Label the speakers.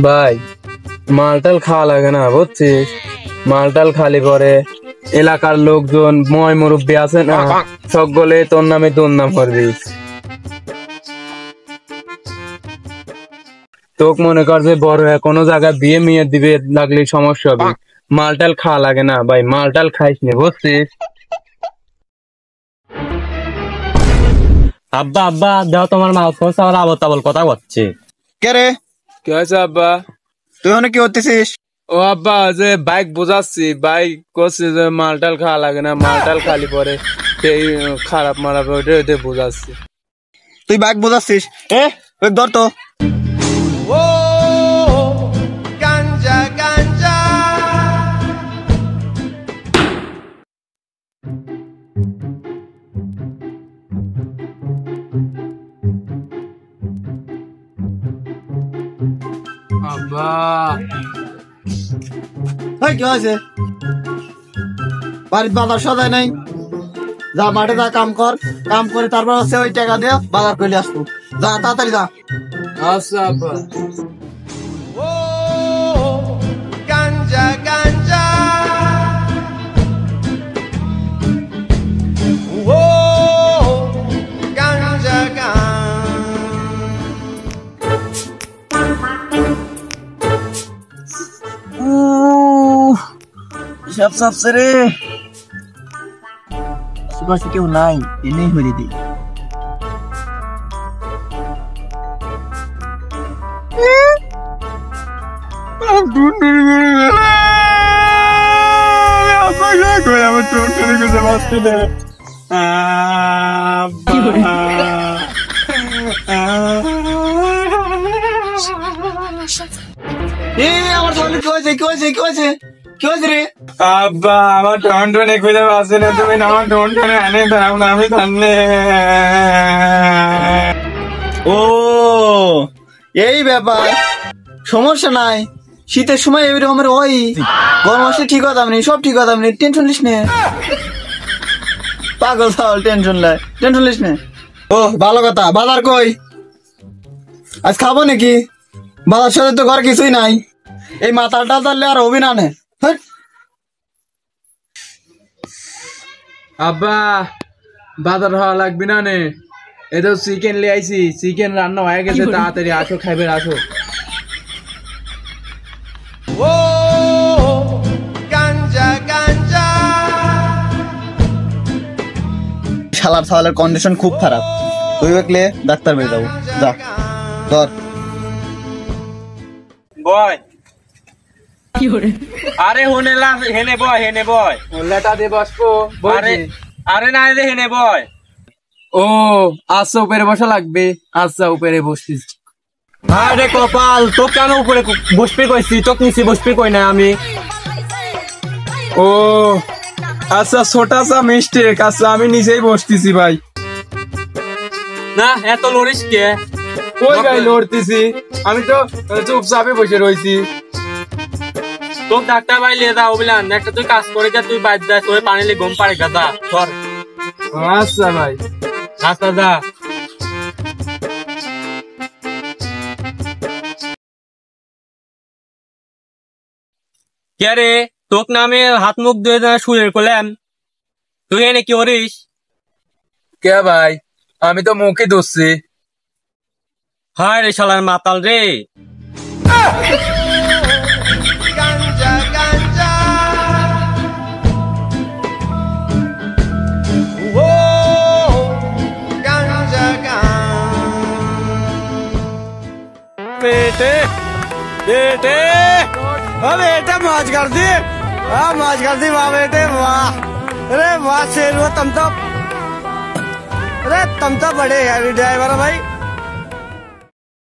Speaker 1: ভাই মালটাল খাওয়া লাগে না বুঝছিস, মালটাল খালি পরে এলাকার লোকজন ময় মুরব্বী আছে না সকলে তোর নামে দুর্নাম করবি। তোক মনে কর যে বড় হয়ে কোনো জায়গায় বিয়ে মিয়ে দিবে লাগলে সমস্যা হবে। মালটাল খাওয়া লাগে না ভাই, মালটাল খাইস নি বুঝছিস।
Speaker 2: আব্বা আব্বা দেও তোমার মা আবার আবল তাবল কথা বলছে।
Speaker 3: কে রে?
Speaker 1: কি হয়েছে আব্বা?
Speaker 3: তুই অনেক কি করতেছিস?
Speaker 1: ও আব্বা যে বাইক বোঝাচ্ছি, বাইক করছে যে মালটাল খাওয়া লাগে না, মালটাল খালি পরে সেই খারাপ মারাপ ওইটা বোঝাচ্ছি।
Speaker 3: তুই বাইক বোঝাচ্ছিস? ওই ধর তো। গাঞ্জা গাঞ্জা
Speaker 1: আব্বা
Speaker 3: কি হয়েছে? বাড়ির বাজার সদাই নাই, যা মাঠে যা কাম কর, কাম করে তারপর হচ্ছে ওই টাকা দিয়ে বাজার করে আসবো। যা তাড়াতাড়ি যা।
Speaker 1: আচ্ছা আব্বা।
Speaker 3: গাঞ্জা গাঞ্জা গাঞ্জা সব সবসে রে আশেপাশে কেউ নাই, এনেই হয়ে দিই।
Speaker 1: আব্বা আমার টনটনে খুঁজে পাচ্ছে না, তুমি আমার টনটনে আনে দাও না, আমি জানলে।
Speaker 3: ও এই ব্যাপার, সমস্যা নাই। শীতের সময় এরকম ওই গরম আসলে ঠিক হতাম নি, সব ঠিক হতাম নি, টেনশন লিস নে। পাগল তাহলে টেনশন লিস নে। ও ভালো কথা, বাজার কই? আজ খাবো নাকি? বাজার সাথে তো ঘর কিছুই নাই, এই মাথাটা তাহলে আর হবি না নে।
Speaker 1: আব্বা বাজার হওয়া লাগবে না নে, এ তো চিকেন লিয়ে আইছি, চিকেন রান্না হয়ে গেছে, তাড়াতাড়ি আসো খাইবে আসো।
Speaker 3: ও গাঞ্জা গাঞ্জা শালার শালার কন্ডিশন খুব খারাপ, তুই দেখলে ডাক্তার বেরিয়ে যাবো। যা ধর
Speaker 2: বয় আরে হেনে বয়
Speaker 1: লেটা দিয়ে বসবো।
Speaker 2: আরে না রে হেনে বয়।
Speaker 1: ও আচ্ছা উপরে বসা লাগবে, আচ্ছা উপরে বসতিস।
Speaker 2: আরে কপাল, তো কেন উপরে বসবি কইছি, তোকে নিচে বসবি কই না আমি।
Speaker 1: ও আচ্ছা ছোটা সা মিস্টেক, আচ্ছা আমি নিচেই বসতেছি ভাই।
Speaker 2: না এত লড়িস কে?
Speaker 1: কই গাই লড়তেছি, আমি তো চুপচাপে বসে রয়েছি।
Speaker 2: তোকে ডাক্তার বাড়ি লিয়ে যাও বললাম, একটা তুই কাজ করে যা, তুই বাইর যা, তোর পানি লে ঘুম পাড়ে গাদা ধর।
Speaker 1: আচ্ছা ভাই,
Speaker 2: আচ্ছা যা। কে রে? তোক নামে হাত মুখ ধুয়ে শুয়ে করলাম, তুই এনে কি করিস?
Speaker 1: কে ভাই? আমি তো মুখে ধরছি।
Speaker 2: হায় রে শালার মাতাল রে।
Speaker 3: গাঞ্জা গাঞ্জা ও গাঞ্জা
Speaker 2: बेटे बेटे बेटे मौज कर दी, मौज कर दी वाह बेटे वाह। अरे वाह शेर, तुम तो बड़े हैवी ड्राइवर हो भाई।